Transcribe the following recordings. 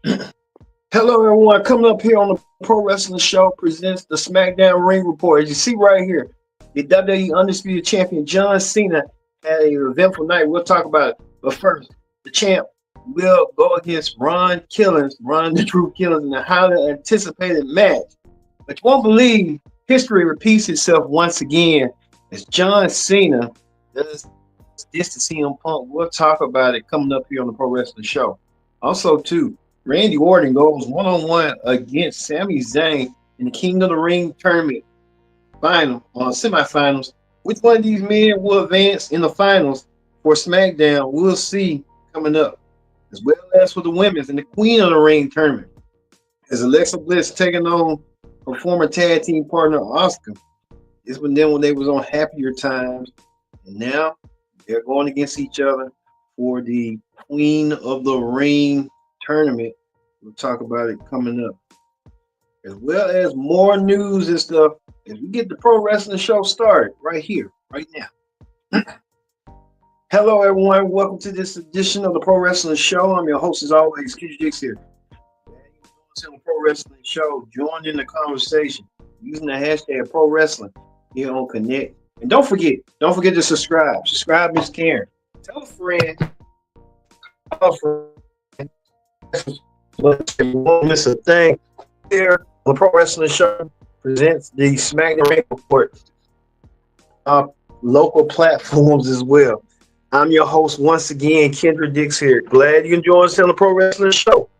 Hello, everyone. Coming up here on the Pro Wrestling Show presents the SmackDown Ring Report. As you see right here, the WWE Undisputed Champion John Cena had an eventful night. We'll talk about it. But first, the champ will go against Ron the True Killings, in a highly anticipated match. But you won't believe history repeats itself once again as John Cena does this to CM Punk. We'll talk about it coming up here on the Pro Wrestling Show. Also, too, Randy Orton goes one-on-one against Sami Zayn in the King of the Ring tournament semifinals. Which one of these men will advance in the finals for SmackDown? We'll see coming up, as well as for the women's in the Queen of the Ring tournament. As Alexa Bliss taking on her former tag team partner Oscar. This was then when they was on happier times, and now they're going against each other for the Queen of the Ring tournament. We'll talk about it coming up, as well as more news and stuff as we get the Pro Wrestling Show started right here, right now. Hello, everyone. Welcome to this edition of the Pro Wrestling Show. I'm your host, as always, Keith Dix here. On the Pro Wrestling Show, join in the conversation using the hashtag Pro Wrestling here on Connect. And don't forget to subscribe. Subscribe is caring. Tell a friend. Call a friend. You won't miss a thing. Here on the Pro Wrestling Show presents the SmackDown Ring Report. Local platforms as well. I'm your host once again, Kendra Dix here. Glad you can join us on the Pro Wrestling Show.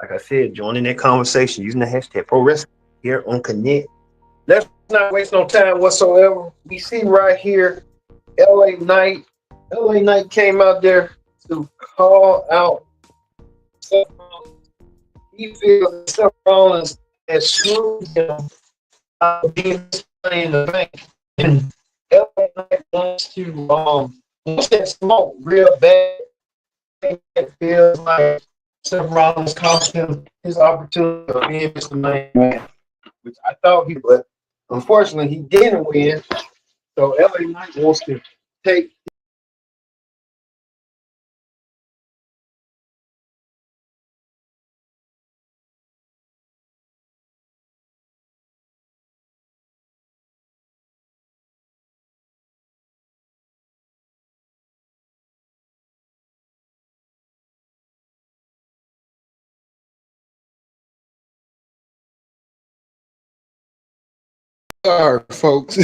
Like I said, joining that conversation using the hashtag Pro Wrestling here on Connect. Let's not waste no time whatsoever. We see right here, LA Knight. LA Knight came out there to call out Seth Rollins. He feels that Seth Rollins has screwed him out of being in the bank. And LA Knight wants that smoke real bad. It feels like Seth Rollins cost him his opportunity of being Mr. Main Man, which I thought he would. Unfortunately, he didn't win. So LA Knight wants to take sorry, folks.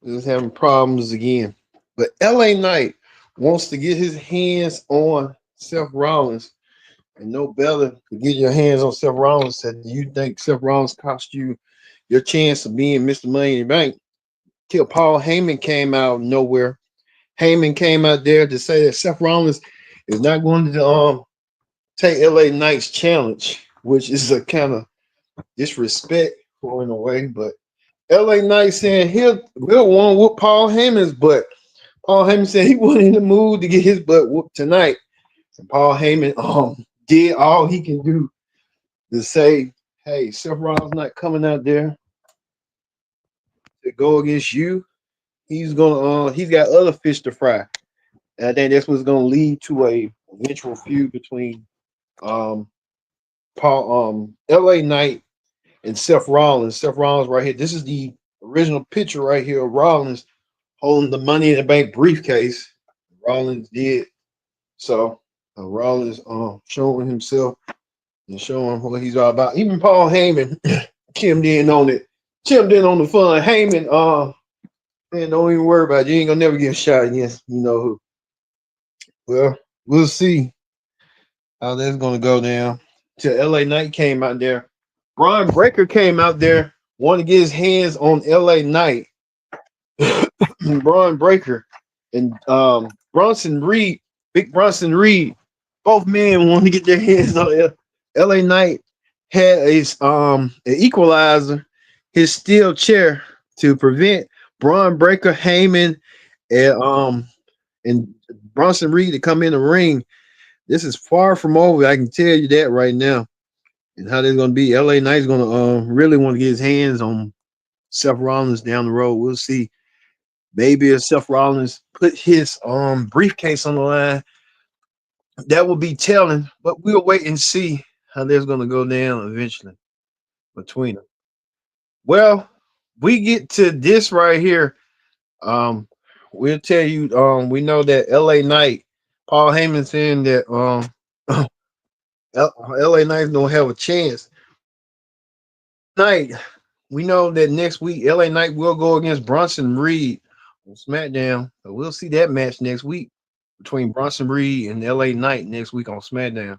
Just having problems again. But LA Knight wants to get his hands on Seth Rollins. And no better to get your hands on Seth Rollins that you think Seth Rollins cost you your chance of being Mr. Money in the Bank. Till Paul Heyman came out of nowhere. Heyman came out there to say that Seth Rollins is not going to take LA Knight's challenge, which is a kind of disrespect for in a way. But LA Knight saying we'll want to whoop Paul Heyman's butt. Paul Heyman said he wasn't in the mood to get his butt whooped tonight. And Paul Heyman did all he can do to say, hey, Seth Rollins not coming out there to go against you. He's got other fish to fry. And I think that's what's gonna lead to a eventual feud between LA Knight and Seth Rollins. Seth Rollins right here. This is the original picture right here of Rollins holding the Money in the Bank briefcase. Rollins did. So Rollins showing himself and showing what he's all about. Even Paul Heyman chimed in on it. Chimed in on the fun. Heyman, man, don't even worry about it. You ain't gonna never get a shot against you know who. Well, we'll see how that's gonna go down. Till LA Knight came out there. Braun Breaker came out there, wanted to get his hands on LA Knight. Braun Breaker and Bronson Reed, Big Bronson Reed, both men want to get their hands on LA Knight. Had an equalizer, his steel chair to prevent Braun Breaker, Heyman, and Bronson Reed to come in the ring. This is far from over. I can tell you that right now. And how they're going to be. LA Knight's going to really want to get his hands on Seth Rollins down the road. We'll see. Maybe if Seth Rollins put his briefcase on the line, that will be telling. But we'll wait and see how this gonna go down eventually between them. Well, we get to this right here. Um, we'll tell you. We know that L.A. Knight, Paul Heyman saying that L.A. Knight's don't have a chance. Knight, we know that next week L.A. Knight will go against Bronson Reed on SmackDown. So we'll see that match next week between Bronson Reed and L.A. Knight next week on SmackDown.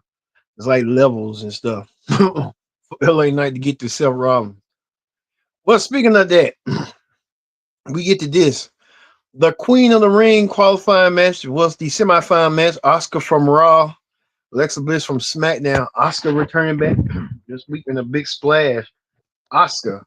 It's like levels and stuff for LA Knight to get to Seth Rollins. Well, speaking of that, we get to this. The Queen of the Ring qualifying match was the semifinal match. Oscar from Raw, Alexa Bliss from SmackDown. Oscar returning back this week in a big splash. Oscar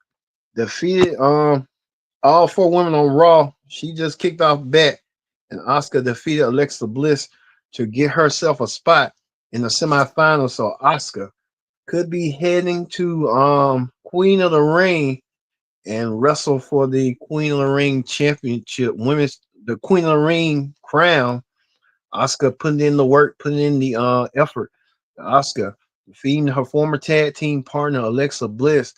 defeated all four women on Raw. She just kicked off back, and Oscar defeated Alexa Bliss to get herself a spot in the semifinals. So Oscar could be heading to Queen of the Ring and wrestle for the Queen of the Ring championship, women's the Queen of the Ring crown. Oscar putting in the work, putting in the effort. Oscar defeating her former tag team partner Alexa Bliss.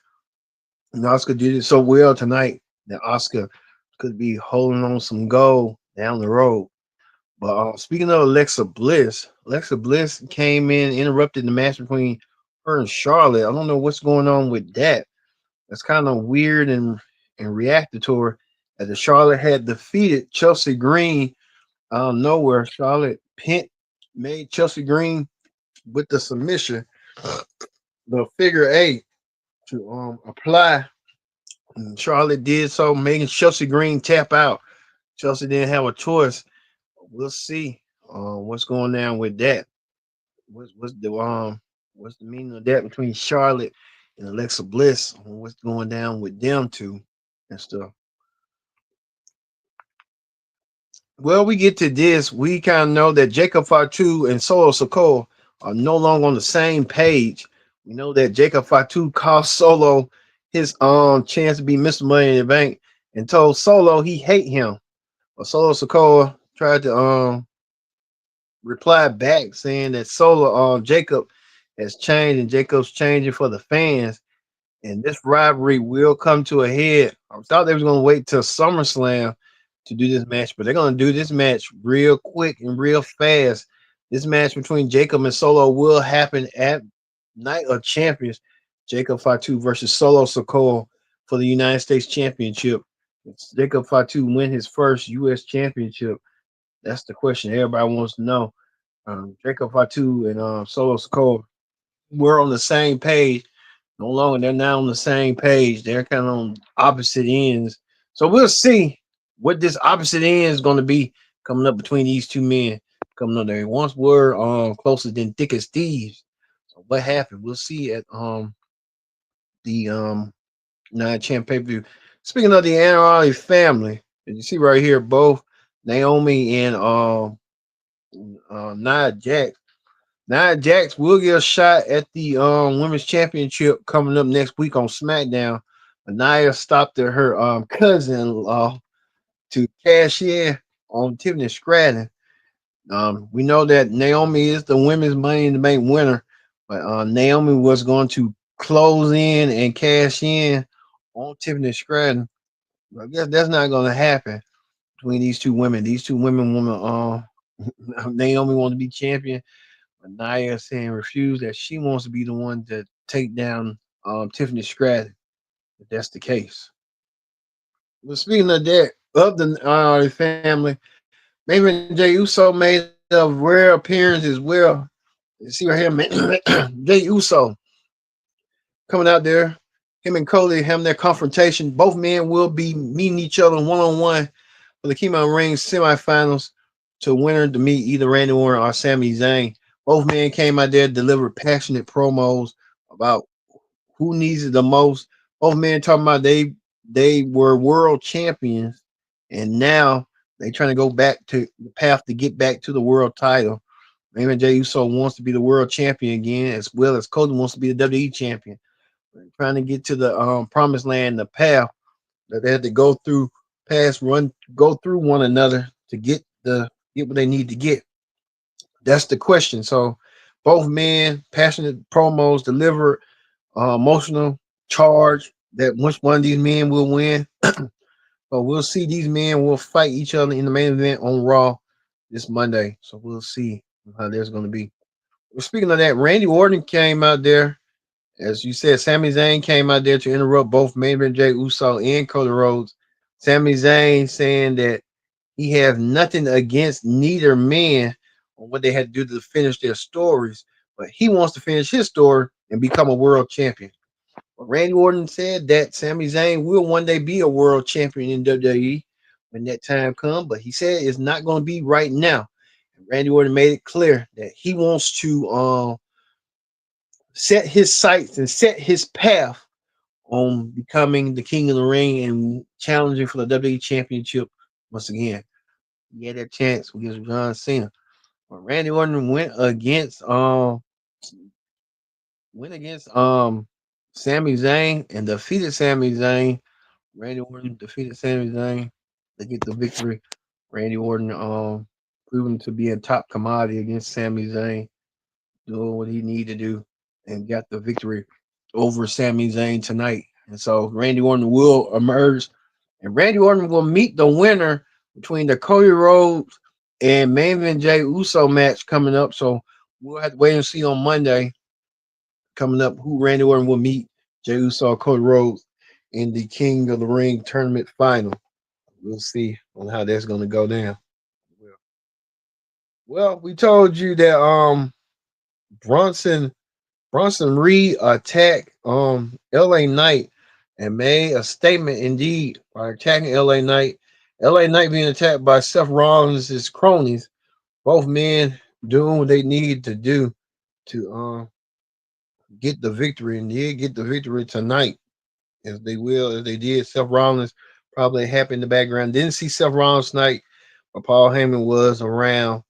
And Oscar did it so well tonight that Oscar could be holding on some gold down the road. But speaking of Alexa Bliss came in, interrupted the match between her and Charlotte. I don't know what's going on with that. That's kind of weird and reacted to her as the Charlotte had defeated Chelsea Green out of nowhere. Charlotte pent made Chelsea Green with the submission, the figure eight to apply. And Charlotte did so, making Chelsea Green tap out. Chelsea didn't have a choice. We'll see what's going on with that. What's the meaning of that between Charlotte and Alexa Bliss? What's going down with them two and stuff? Well, we get to this. We kind of know that Jacob Fatu and Solo Sikoa are no longer on the same page. We know that Jacob Fatu cost Solo his chance to be Mr. Money in the Bank and told Solo he hate him. But Solo Sikoa tried to reply back saying that Solo Jacob has changed and Jacob's changing for the fans. And this rivalry will come to a head. I thought they was gonna wait till SummerSlam to do this match, but they're gonna do this match real quick and real fast. This match between Jacob and Solo will happen at Night of Champions. Jacob Fatu versus Solo Sikoa for the United States Championship. Jacob Fatu win his first U.S. Championship. That's the question everybody wants to know. Jacob Fatu and Solo Sikoa were on the same page. No longer, they're now on the same page. They're kind of on opposite ends. So we'll see what this opposite end is going to be coming up between these two men coming up. They once were closer than thick as thieves. So what happened? We'll see at the Nine Champ pay-per-view. Speaking of the Anarati family, as you see right here, both Naomi and Nia Jax. Nia Jax will get a shot at the women's championship coming up next week on SmackDown. But Nia stopped at her cousin-in-law to cash in on Tiffany Stratton. We know that Naomi is the women's Money in the Bank winner, but Naomi was going to close in and cash in on Tiffany Stratton. I guess that's not going to happen between these two women. These two women want Naomi want to be champion, but Nia saying refuse that she wants to be the one to take down Tiffany Stratton. If that's the case. But speaking of that, of the family, maybe Jay Uso made a rare appearance as well. You see right here, Jay Uso coming out there. Him and Cody having their confrontation. Both men will be meeting each other one on one for the Keyman Ring semifinals to winner to meet either Randy Orton or Sami Zayn. Both men came out there, delivered passionate promos about who needs it the most. Both men talking about they were world champions and now they trying to go back to the path to get back to the world title. Raymond J. Uso wants to be the world champion again, as well as Cody wants to be the WWE champion. They're trying to get to the promised land, the path that they had to go through, go through one another to get what they need to get. That's the question. So Both men, passionate promos, delivered emotional charge that which one of these men will win. But we'll see. These men will fight each other in the main event on Raw this Monday. So we'll see how there's going to be. Well, speaking of that, Randy Orton came out there. As you said, Sami Zayn came out there to interrupt both main event Jey Uso and Cody Rhodes. Sami Zayn saying that he has nothing against neither man on what they had to do to finish their stories, but he wants to finish his story and become a world champion. Well, Randy Orton said that Sami Zayn will one day be a world champion in WWE when that time comes, but he said it's not going to be right now. And Randy Orton made it clear that he wants to set his sights and set his path on becoming the king of the ring and challenging for the WWE championship once again. He had that chance against John Cena. But Randy Orton went against Sami Zayn and defeated Sami Zayn. Randy Orton defeated Sami Zayn to get the victory. Randy Orton proven to be a top commodity against Sami Zayn, doing what he needed to do and got the victory over Sami Zayn tonight. And so Randy Orton will emerge, and Randy Orton will meet the winner between the Cody Rhodes and main event Jey Uso match coming up. So we'll have to wait and see on Monday coming up who Randy Orton will meet, Jey Uso or Cody Rhodes in the King of the Ring tournament final. We'll see on how that's going to go down. Well, we told you that Bronson Bronson Reed attacked LA Knight and made a statement indeed by attacking LA Knight. LA Knight being attacked by Seth Rollins' cronies, both men doing what they need to do to get the victory, and did get the victory tonight, as they will, as they did. Seth Rollins probably happy in the background. Didn't see Seth Rollins tonight, but Paul Heyman was around,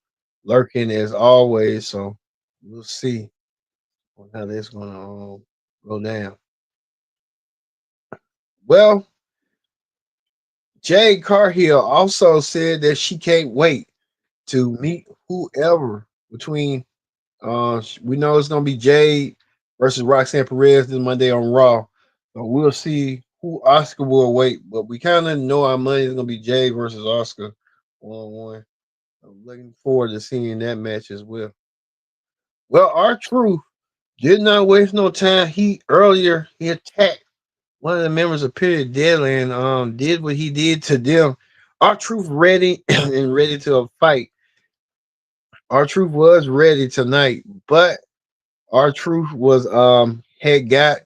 lurking as always. So we'll see how that's going to go down. Well, Jade Cargill also said that she can't wait to meet whoever between. We know it's gonna be Jade versus Roxanne Perez this Monday on Raw. So we'll see who Oscar will wait, but we kind of know our money is gonna be Jade versus Oscar 1-on-1. I'm looking forward to seeing that match as well. Well, R-Truth did not waste no time. He attacked one of the members of Period Deadly and did what he did to them. R-Truth ready and ready to fight. R-Truth was ready tonight, but R-Truth was had got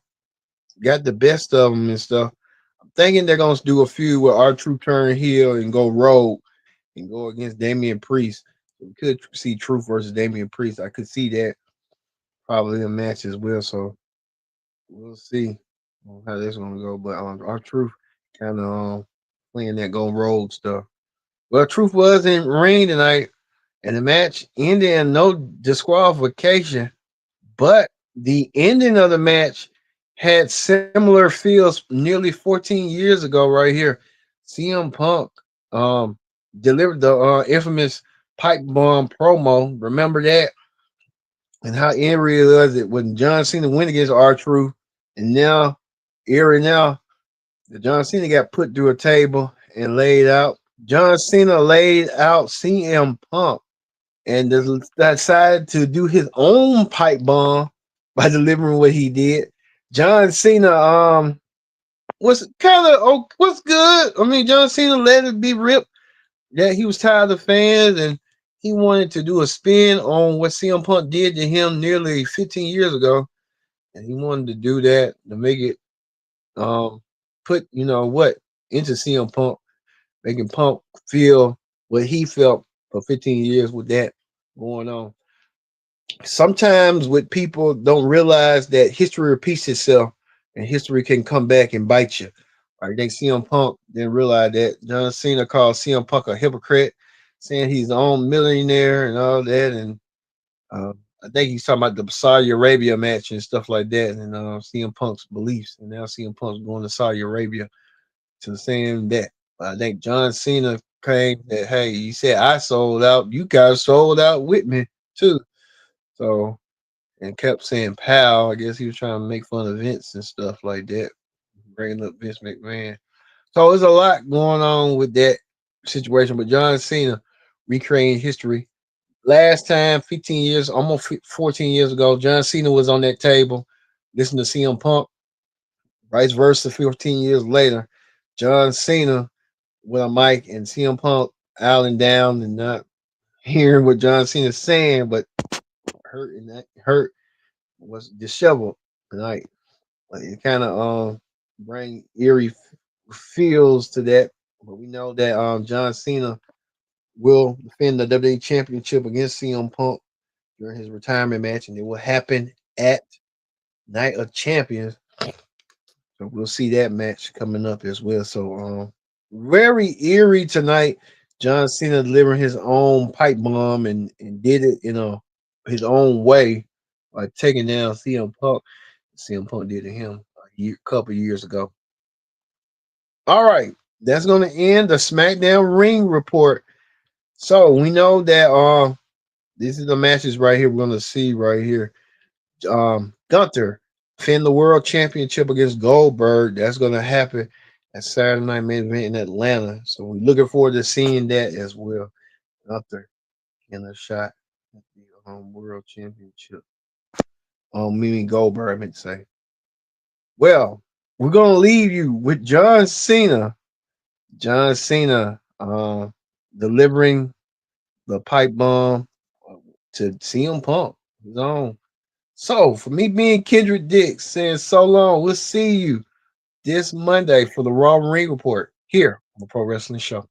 the best of them and stuff. I'm thinking they're gonna do a feud where R-Truth turn heel and go rogue and go against Damian Priest. So we could see Truth versus Damian Priest. I could see that probably a match as well. So we'll see how this gonna go. But R-Truth kind of playing that go rogue stuff. Well, Truth was in ring tonight, and the match ended in no disqualification. But the ending of the match had similar feels nearly 14 years ago, right here. CM Punk um, delivered the infamous pipe bomb promo. Remember that? And how eerie was it when John Cena went against R-Truth, and now, eerie now, the John Cena got put through a table and laid out. John Cena laid out CM Punk and decided to do his own pipe bomb by delivering what he did. John Cena was kind of what's good. I mean, John Cena let it be ripped that he was tired of fans and he wanted to do a spin on what CM Punk did to him nearly 15 years ago, and he wanted to do that to make it put what into CM Punk, making Punk feel what he felt for 15 years with that going on. Sometimes what people don't realize that history repeats itself and history can come back and bite you. I think CM Punk didn't realize that. John Cena called CM Punk a hypocrite, saying he's the own millionaire and all that. And I think he's talking about the Saudi Arabia match and stuff like that, and CM Punk's beliefs. And now CM Punk's going to Saudi Arabia to saying that. But I think John Cena claimed that, hey, he said, I sold out. You guys sold out with me too. So and kept saying "pal." I guess he was trying to make fun of Vince and stuff like that, bringing up Vince McMahon. So there's a lot going on with that situation. But John Cena recreating history. Last time, 15 years, almost 14 years ago, John Cena was on that table listening to CM Punk. Vice versa, 15 years later, John Cena with a mic and CM Punk out and down and not hearing what John Cena's saying, but hurt was disheveled tonight. Like it kind of bring eerie feels to that. But we know that John Cena will defend the WWE Championship against CM Punk during his retirement match, and it will happen at Night of Champions. So we'll see that match coming up as well. So very eerie tonight. John Cena delivering his own pipe bomb and did it in a his own way by taking down CM Punk. CM Punk did to him couple years ago. All right, that's going to end the SmackDown Ring Report. So we know that this is the matches right here we're going to see right here. Gunther defend the World Championship against Goldberg. That's going to happen at Saturday Night Main Event in Atlanta. So we're looking forward to seeing that as well. Gunther in a shot at the World Championship. Meaning Goldberg, I meant to say. Well, we're gonna leave you with John Cena. John Cena delivering the pipe bomb to CM Punk. His own. So for me being Kendrick Dix saying so long, we'll see you this Monday for the Raw Ring Report here on the Pro Wrestling Show.